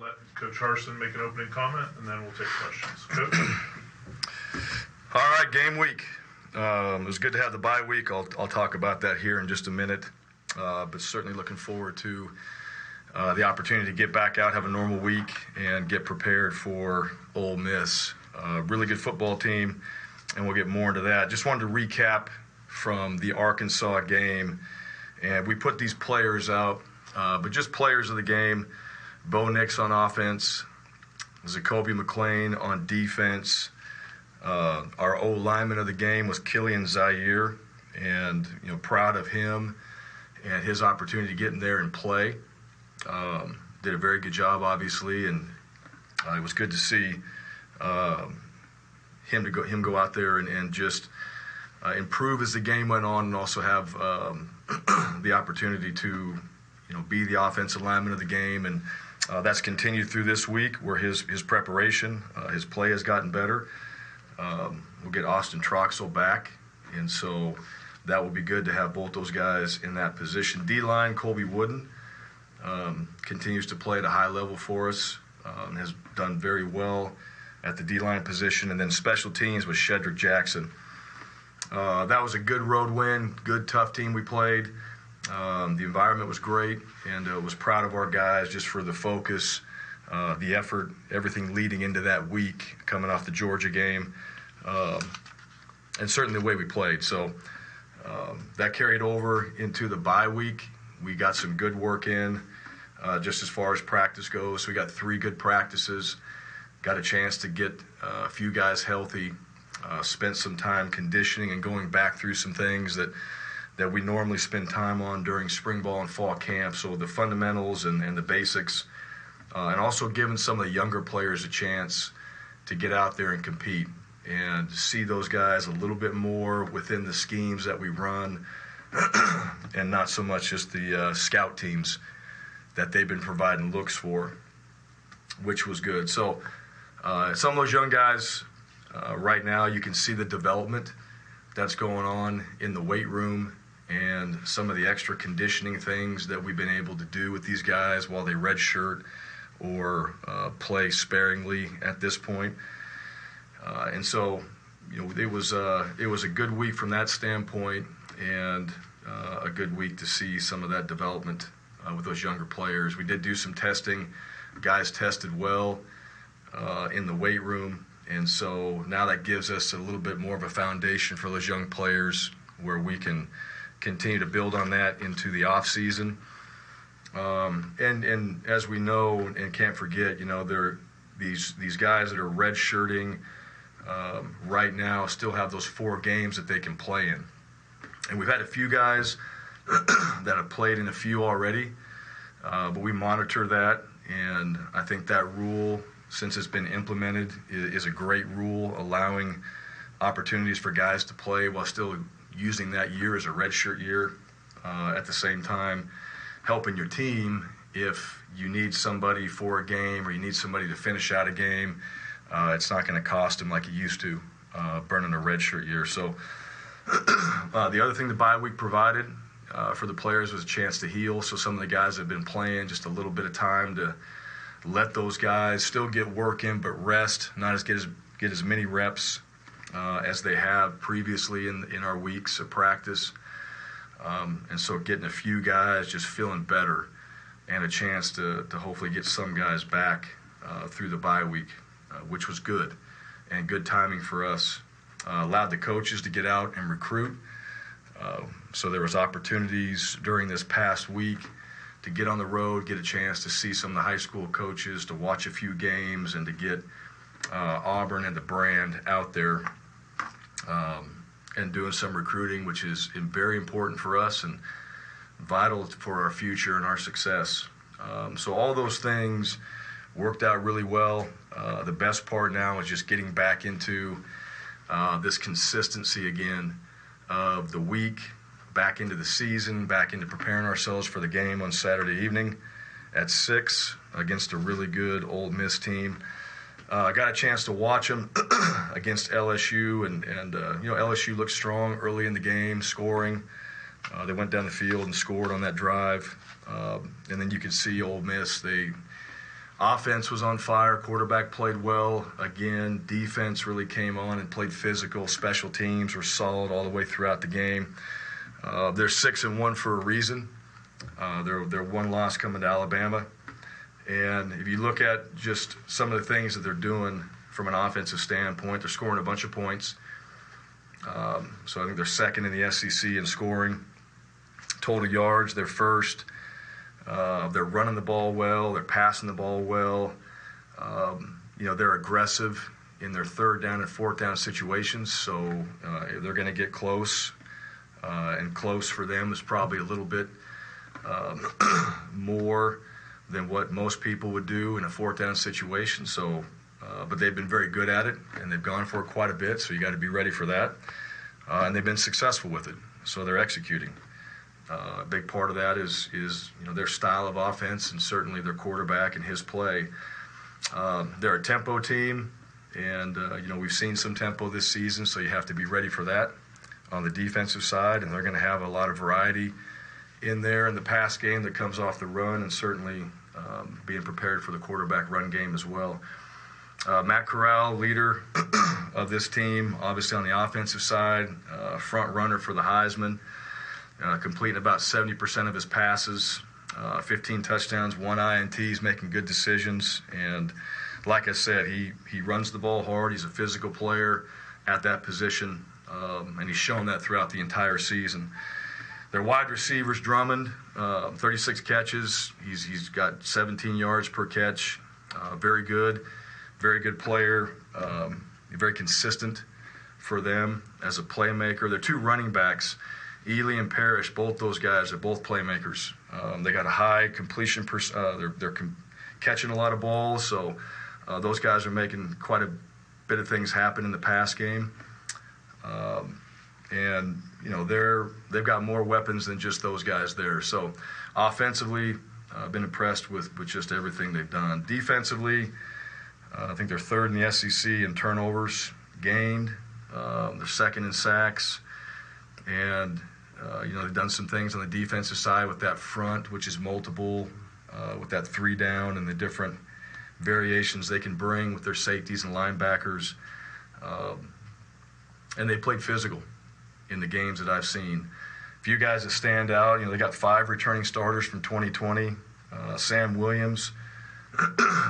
let Coach Harsin make an opening comment, and then we'll take questions. Coach? All right, game week. It was good to have the bye week. I'll talk about that here in just a minute, but certainly looking forward to the opportunity to get back out, have a normal week, and get prepared for Ole Miss. Really good football team, and we'll get more into that. Just wanted to recap from the Arkansas game, and we put these players out, but just players of the game. Bo Nix on offense, Zacoby McClain on defense. Our O-lineman of the game was Killian Zaire, and proud of him and his opportunity to get in there and play. Did a very good job, obviously, and it was good to see him go out there and just improve as the game went on, and also have the opportunity to be the offensive lineman of the game. And that's continued through this week, where his preparation, his play has gotten better. We'll get Austin Troxell back, and so that will be good to have both those guys in that position. D-line, Colby Wooden continues to play at a high level for us, has done very well at the D-line position. And then special teams with Shedrick Jackson. That was a good road win, good, tough team we played. The environment was great, and was proud of our guys just for the focus, the effort, everything leading into that week, coming off the Georgia game, and certainly the way we played. So that carried over into the bye week. We got some good work in, just as far as practice goes. So we got 3 good practices, got a chance to get a few guys healthy, spent some time conditioning and going back through some things that we normally spend time on during spring ball and fall camp. So the fundamentals and the basics, and also giving some of the younger players a chance to get out there and compete and see those guys a little bit more within the schemes that we run, and not so much just the scout teams that they've been providing looks for, which was good. So some of those young guys, right now you can see the development that's going on in the weight room, and some of the extra conditioning things that we've been able to do with these guys while they redshirt or play sparingly at this point. And so, it was a good week from that standpoint, and a good week to see some of that development with those younger players. We did do some testing. Guys tested well in the weight room, and so now that gives us a little bit more of a foundation for those young players, where we can continue to build on that into the off season. And as we know and can't forget, these guys that are redshirting right now still have those 4 games that they can play in. And we've had a few guys that have played in a few already, but we monitor that, and I think that rule, since it's been implemented, is a great rule, allowing opportunities for guys to play while still using that year as a redshirt year. At the same time, helping your team if you need somebody for a game or you need somebody to finish out a game. It's not going to cost them like it used to, burning a redshirt year. So the other thing the bye week provided for the players was a chance to heal. So some of the guys have been playing just a little bit of time to let those guys still get work in, but rest, not get as many reps as they have previously in our weeks of practice. And so getting a few guys just feeling better, and a chance to hopefully get some guys back through the bye week, which was good, and good timing for us. Allowed the coaches to get out and recruit. So there was opportunities during this past week to get on the road, get a chance to see some of the high school coaches, to watch a few games, and to get Auburn and the brand out there and doing some recruiting, which is very important for us and vital for our future and our success. So all those things worked out really well. The best part now is just getting back into this consistency again of the week, back into the season, back into preparing ourselves for the game on Saturday evening at 6 against a really good Ole Miss team. I got a chance to watch them against LSU, and LSU looked strong early in the game, scoring. They went down the field and scored on that drive. And then you could see Ole Miss, they Offense was on fire. Quarterback played well. Again, defense really came on and played physical. Special teams were solid all the way throughout the game. They're 6-1 for a reason. They're one loss coming to Alabama. And if you look at just some of the things that they're doing from an offensive standpoint, they're scoring a bunch of points. So I think they're second in the SEC in scoring. Total yards, they're first. They're running the ball well. They're passing the ball well. They're aggressive in their third down and fourth down situations. So they're going to get close. And close for them is probably a little bit more than what most people would do in a fourth down situation. So, but they've been very good at it, and they've gone for it quite a bit. So you got to be ready for that. And they've been successful with it. So they're executing. A big part of that is their style of offense and certainly their quarterback and his play. They're a tempo team, and we've seen some tempo this season, so you have to be ready for that on the defensive side. And they're going to have a lot of variety in there in the pass game that comes off the run, and certainly being prepared for the quarterback run game as well. Matt Corral, leader of this team, obviously on the offensive side, front runner for the Heisman. Completing about 70% of his passes, 15 touchdowns, 1 INT. He's making good decisions. And like I said, he runs the ball hard. He's a physical player at that position, and he's shown that throughout the entire season. Their wide receivers, Drummond, 36 catches. He's got 17 yards per catch. Very good player. Very consistent for them as a playmaker. Their two running backs, Ely and Parrish, both those guys are both playmakers. They got a high completion. They're catching a lot of balls, so those guys are making quite a bit of things happen in the pass game. And they've got more weapons than just those guys there. So offensively, I've been impressed with just everything they've done. Defensively, I think they're third in the SEC in turnovers gained. They're second in sacks. And, they've done some things on the defensive side with that front, which is multiple, with that 3 down and the different variations they can bring with their safeties and linebackers. And they played physical in the games that I've seen. A few guys that stand out, they got 5 returning starters from 2020. Sam Williams,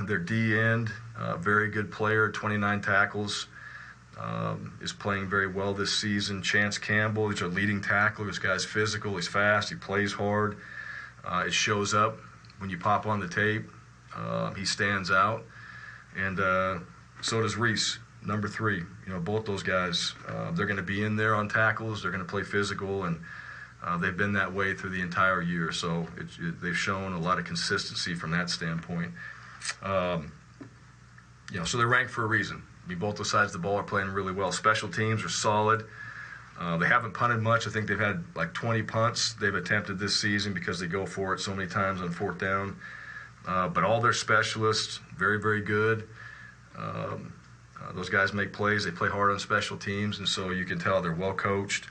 their D-end, very good player, 29 tackles. Is playing very well this season. Chance Campbell, he's our leading tackler. This guy's physical, he's fast, he plays hard. It shows up when you pop on the tape. He stands out. And so does Reese, number 3. Both those guys, they're going to be in there on tackles. They're going to play physical, and they've been that way through the entire year. So they've shown a lot of consistency from that standpoint. So they're ranked for a reason. Both those sides of the ball are playing really well. Special teams are solid. They haven't punted much. I think they've had like 20 punts they've attempted this season because they go for it so many times on fourth down. But all their specialists, very, very good. Those guys make plays. They play hard on special teams, and so you can tell they're well coached.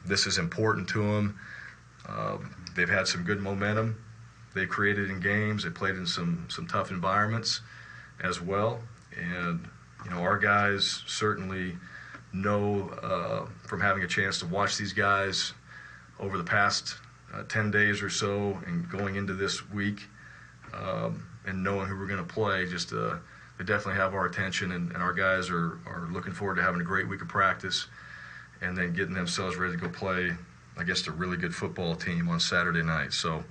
This is important to them. They've had some good momentum. They've created in games. They played in some tough environments as well. And, our guys certainly know from having a chance to watch these guys over the past 10 days or so and going into this week and knowing who we're going to play, they definitely have our attention, and our guys are looking forward to having a great week of practice and then getting themselves ready to go play against a really good football team on Saturday night. So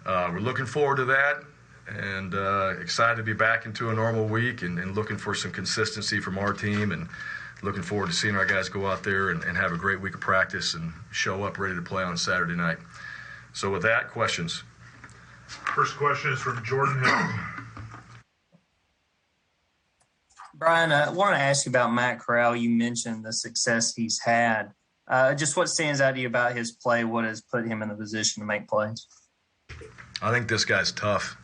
we're looking forward to that. And excited to be back into a normal week and looking for some consistency from our team, and looking forward to seeing our guys go out there and have a great week of practice and show up ready to play on Saturday night. So with that, questions? First question is from Jordan Hill. Bryan, I want to ask you about Matt Corral. You mentioned the success he's had. Just what stands out to you about his play? What has put him in the position to make plays? I think this guy's tough.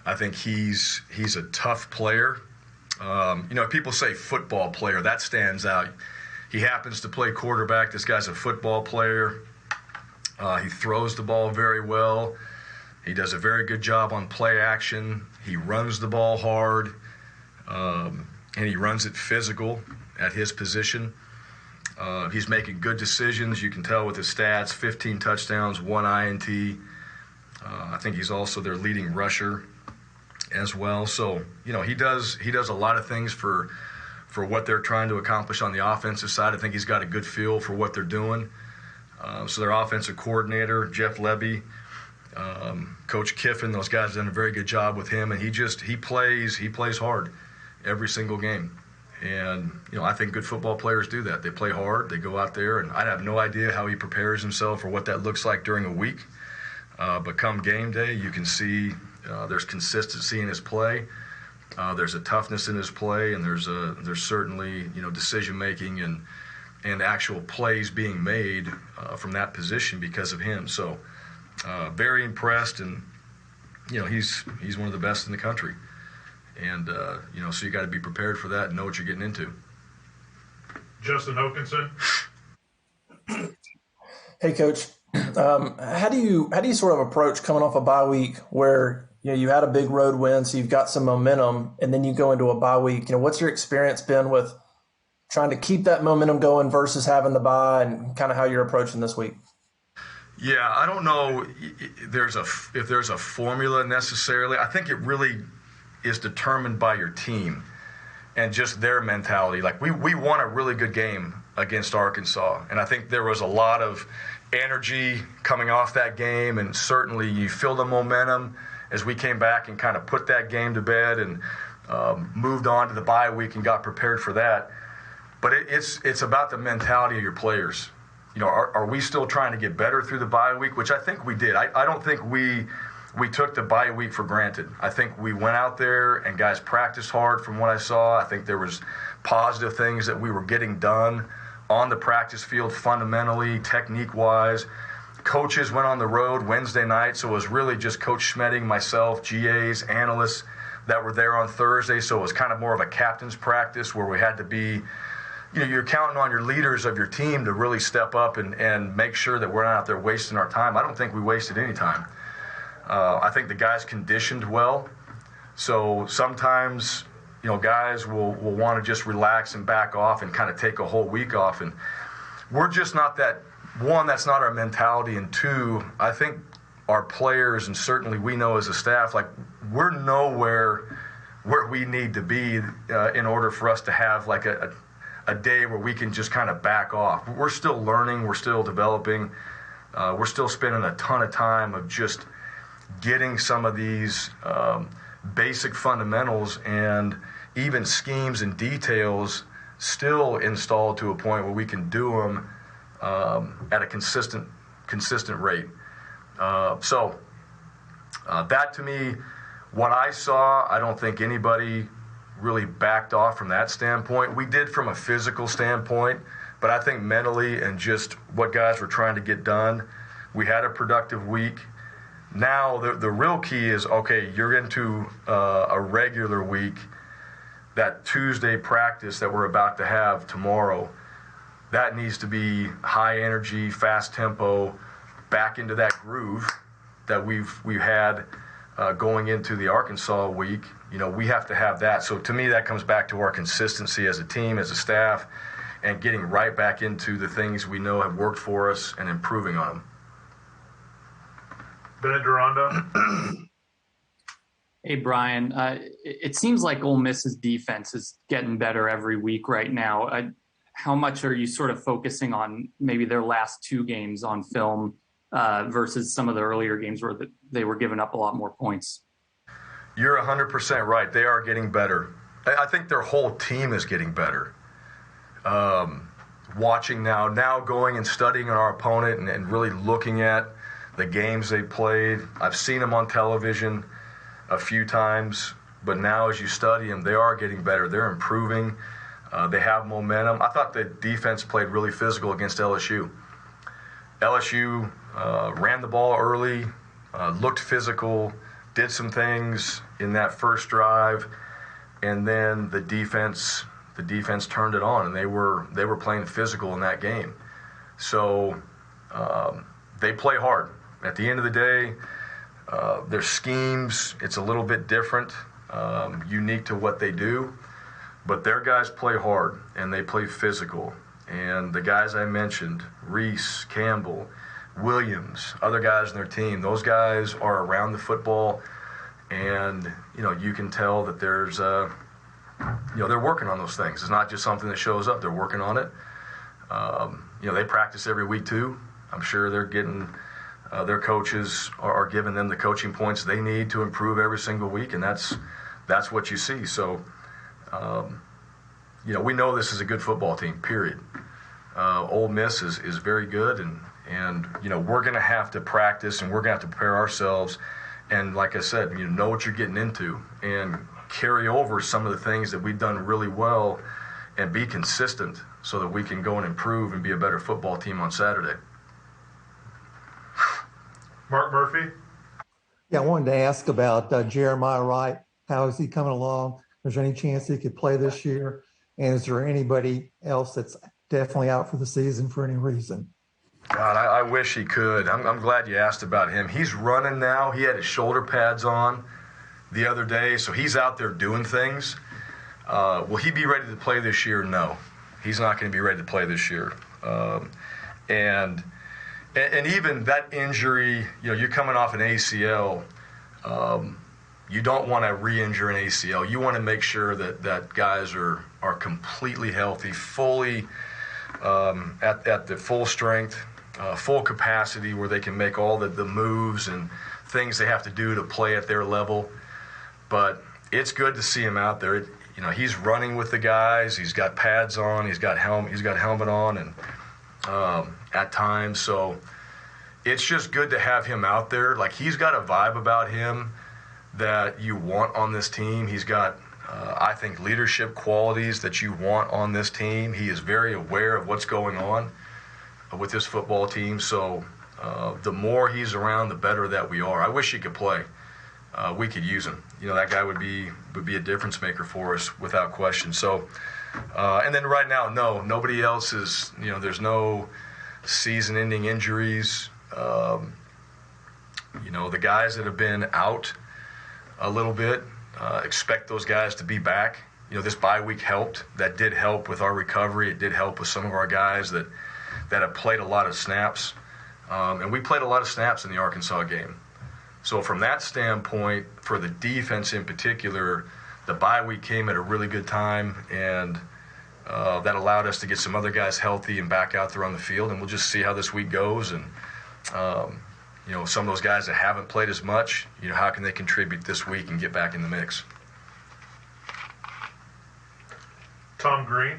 I think he's a tough player. People say football player. That stands out. He happens to play quarterback. This guy's a football player. He throws the ball very well. He does a very good job on play action. He runs the ball hard, and he runs it physical at his position. He's making good decisions. You can tell with his stats, 15 touchdowns, 1 INT. I think he's also their leading rusher as well. So, he does a lot of things for what they're trying to accomplish on the offensive side. I think he's got a good feel for what they're doing. So their offensive coordinator, Jeff Levy, Coach Kiffin, those guys have done a very good job with him, and he plays hard every single game. And, I think good football players do that. They play hard, they go out there, and I have no idea how he prepares himself or what that looks like during a week. But come game day, you can see there's consistency in his play. There's a toughness in his play, and there's certainly, decision-making and actual plays being made from that position because of him. So very impressed, and, he's one of the best in the country. And, so you got to be prepared for that and know what you're getting into. Justin Hokanson. Hey, Coach. How do you sort of approach coming off a bye week where, you had a big road win, so you've got some momentum, and then you go into a bye week? What's your experience been with trying to keep that momentum going versus having the bye, and kind of how you're approaching this week? Yeah, I don't know if there's a formula necessarily. I think it really is determined by your team and just their mentality. Like we won a really good game against Arkansas, and I think there was a lot of energy coming off that game, and certainly you feel the momentum as we came back and kind of put that game to bed and moved on to the bye week and got prepared for that. But it's about the mentality of your players. Are we still trying to get better through the bye week, which I think we did. I don't think we took the bye week for granted. I think we went out there and guys practiced hard from what I saw. I think there was positive things that we were getting done on the practice field fundamentally, technique-wise. Coaches went on the road Wednesday night, so it was really just Coach Schmedding, myself, GAs, analysts that were there on Thursday. So it was kind of more of a captain's practice where we had to be, you're counting on your leaders of your team to really step up and make sure that we're not out there wasting our time. I don't think we wasted any time. I think the guys conditioned well. So sometimes, guys will want to just relax and back off and kind of take a whole week off. And we're just not that. One, that's not our mentality. And two, I think our players, and certainly we know as a staff, like we're nowhere where we need to be in order for us to have like a day where we can just kind of back off. We're still learning. We're still developing. We're still spending a ton of time of just getting some of these basic fundamentals and even schemes and details still installed to a point where we can do them at a consistent rate. So that to me, what I saw, I don't think anybody really backed off from that standpoint. We did from a physical standpoint, but I think mentally and just what guys were trying to get done, we had a productive week. Now the real key is, okay, you're into a regular week. That Tuesday practice that we're about to have tomorrow, that needs to be high energy, fast tempo, back into that groove that we've had going into the Arkansas week. We have to have that. So to me, that comes back to our consistency as a team, as a staff, and getting right back into the things we know have worked for us and improving on them. Bennett Duranda. Hey, Bryan. It seems like Ole Miss's defense is getting better every week right now. How much are you sort of focusing on maybe their last two games on film versus some of the earlier games where they were giving up a lot more points? You're 100% right. They are getting better. I think their whole team is getting better. Watching now going and studying our opponent and really looking at the games they played. I've seen them on television a few times, but now as you study them, they are getting better. They're improving. They have momentum. I thought the defense played really physical against LSU. LSU ran the ball early, looked physical, did some things in that first drive, and then the defense turned it on, and they were playing physical in that game. So they play hard. At the end of the day, Their schemes, it's a little bit different, unique to what they do. But their guys play hard, and they play physical. And the guys I mentioned, Reese, Campbell, Williams, other guys on their team, those guys are around the football, and, you can tell that there's, they're working on those things. It's not just something that shows up. They're working on it. They practice every week, too. I'm sure they're getting their coaches are giving them the coaching points they need to improve every single week, and that's what you see. So, we know this is a good football team, period. Ole Miss is very good, and we're going to have to practice, and we're going to have to prepare ourselves. And like I said, know what you're getting into and carry over some of the things that we've done really well and be consistent so that we can go and improve and be a better football team on Saturday. Mark Murphy. Yeah, I wanted to ask about Jeremiah Wright. How is he coming along? Is there any chance he could play this year? And is there anybody else that's definitely out for the season for any reason? God, I wish he could. I'm glad you asked about him. He's running now. He had his shoulder pads on the other day, so he's out there doing things. Will he be ready to play this year? No. He's not going to be ready to play this year. And even that injury, you're coming off an ACL. You don't want to re-injure an ACL. You want to make sure that guys are completely healthy, fully at the full strength, full capacity, where they can make all the moves and things they have to do to play at their level. But it's good to see him out there. He's running with the guys. He's got pads on. He's got helmet on, and at times. So it's just good to have him out there. Like, he's got a vibe about him that you want on this team. He's got, I think, leadership qualities that you want on this team. He is very aware of what's going on with this football team. So the more he's around, the better that we are. I wish he could play. We could use him. That guy would be a difference maker for us without question. So, and then right now, nobody else is. There's no season-ending injuries. The guys that have been out a little bit, expect those guys to be back. This bye week helped. That did help with our recovery. It did help with some of our guys that have played a lot of snaps. And we played a lot of snaps in the Arkansas game. So from that standpoint, for the defense in particular, the bye week came at a really good time, and that allowed us to get some other guys healthy and back out there on the field. And we'll just see how this week goes. And, some of those guys that haven't played as much, how can they contribute this week and get back in the mix? Tom Green.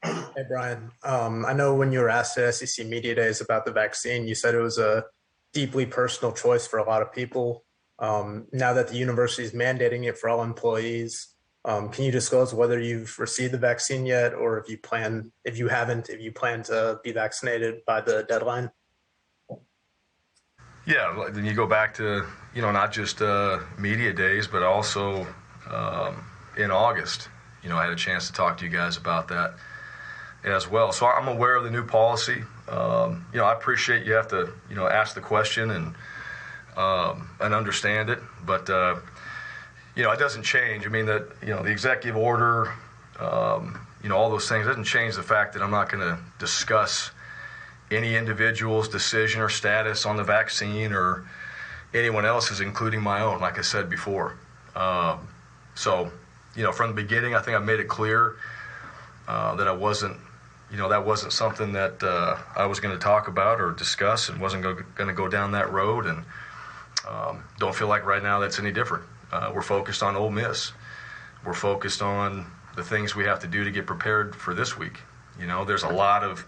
Hey, Brian. I know when you were asked at SEC Media Days about the vaccine, you said it was a deeply personal choice for a lot of people. Now that the university is mandating it for all employees, can you disclose whether you've received the vaccine yet, or if you plan to be vaccinated by the deadline? Yeah, then you go back to, not just media days, but also in August. I had a chance to talk to you guys about that as well. So I'm aware of the new policy. I appreciate you have to, ask the question and understand it. But, it doesn't change. I mean, the executive order, all those things doesn't change the fact that I'm not going to discuss any individual's decision or status on the vaccine or anyone else's, including my own, like I said before. So, from the beginning, I think I made it clear that I wasn't, that wasn't something that I was going to talk about or discuss, and wasn't going to go down that road. And don't feel like right now that's any different. We're focused on Ole Miss. We're focused on the things we have to do to get prepared for this week. There's a lot of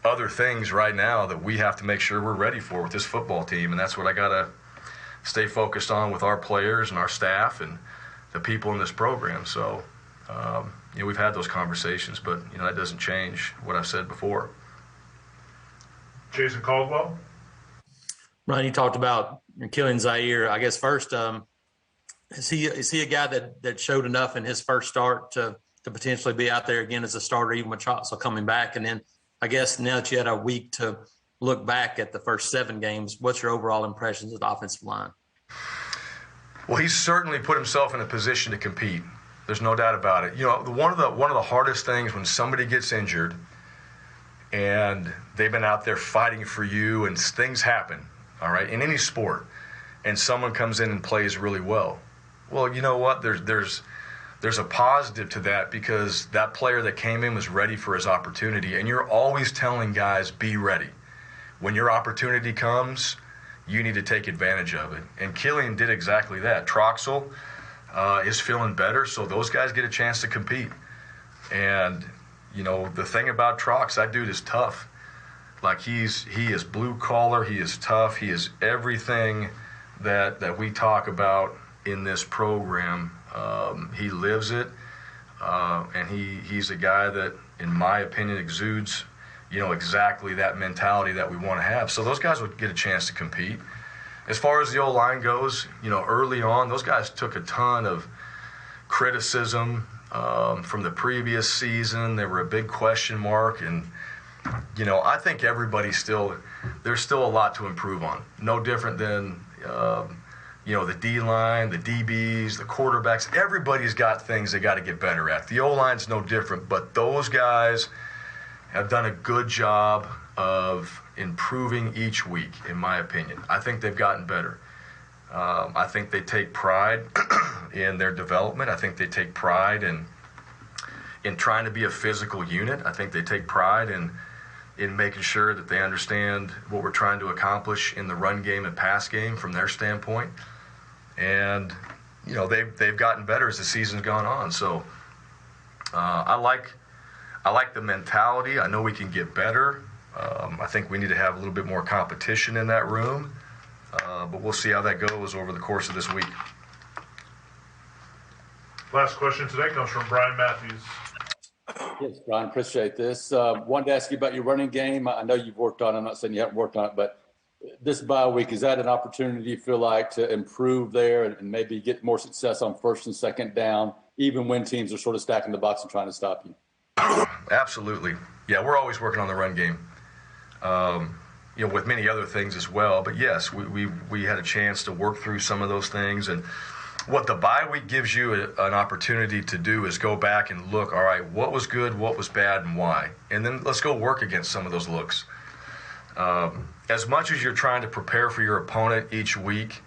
other things right now that we have to make sure we're ready for with this football team, and that's what I got to stay focused on with our players and our staff and the people in this program. So, we've had those conversations, but, that doesn't change what I've said before. Jason Caldwell. Ryan, you talked about killing Zaire. I guess first, is he a guy that showed enough in his first start to potentially be out there again as a starter, even with Chotso coming back? And then I guess now that you had a week to look back at the first 7 games, what's your overall impressions of the offensive line? Well, he's certainly put himself in a position to compete. There's no doubt about it. You know, one of the hardest things when somebody gets injured and they've been out there fighting for you and things happen, all right, in any sport, and someone comes in and plays really well. Well, you know what? There's a positive to that because that player that came in was ready for his opportunity, and you're always telling guys, be ready. When your opportunity comes, you need to take advantage of it. And Killian did exactly that. Troxel is feeling better, so those guys get a chance to compete. And, you know, the thing about Trox, that dude is tough. Like, he is blue collar, he is tough, he is everything that we talk about in this program. He lives it, and he's a guy that, in my opinion, exudes, you know, exactly that mentality that we want to have. So those guys would get a chance to compete. As far as the O-line goes, you know, early on, those guys took a ton of criticism from the previous season. They were a big question mark, and, you know, I think there's still a lot to improve on. No different than, you know, the D-line, the DBs, the quarterbacks. Everybody's got things they got to get better at. The O-line's no different, but those guys have done a good job of improving each week, in my opinion. I think they've gotten better. I think they take pride in their development. I think they take pride in trying to be a physical unit. I think they take pride in making sure that they understand what we're trying to accomplish in the run game and pass game from their standpoint. And, you know, they've gotten better as the season's gone on. So I like the mentality. I know we can get better. I think we need to have a little bit more competition in that room. But we'll see how that goes over the course of this week. Last question today comes from Brian Matthews. Yes, Brian, appreciate this. Wanted to ask you about your running game. I know you've worked on it. I'm not saying you haven't worked on it, but this bye week, is that an opportunity you feel like to improve there and maybe get more success on first and second down, even when teams are sort of stacking the box and trying to stop you? Absolutely. Yeah, we're always working on the run game, you know, with many other things as well. But, yes, we had a chance to work through some of those things. And what the bye week gives you an opportunity to do is go back and look, all right, what was good, what was bad, and why? And then let's go work against some of those looks. As much as you're trying to prepare for your opponent each week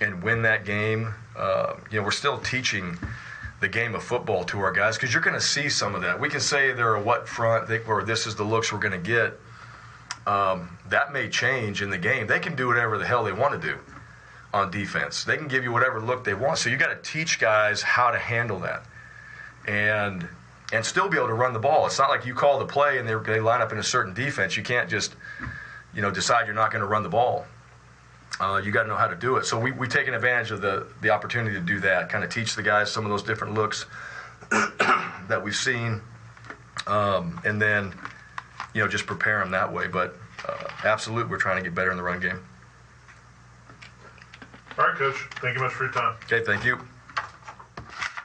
and win that game, you know, we're still teaching the game of football to our guys because you're going to see some of that. We can say they're a what front, or this is the looks we're going to get. That may change in the game. They can do whatever the hell they want to do on defense. They can give you whatever look they want. So you got to teach guys how to handle that and still be able to run the ball. It's not like you call the play and they line up in a certain defense. You can't just, you know, decide you're not going to run the ball. You got to know how to do it. So we've taken advantage of the opportunity to do that, kind of teach the guys some of those different looks that we've seen, and then, you know, just prepare them that way. But absolutely, we're trying to get better in the run game. All right, Coach. Thank you much for your time. Okay, thank you.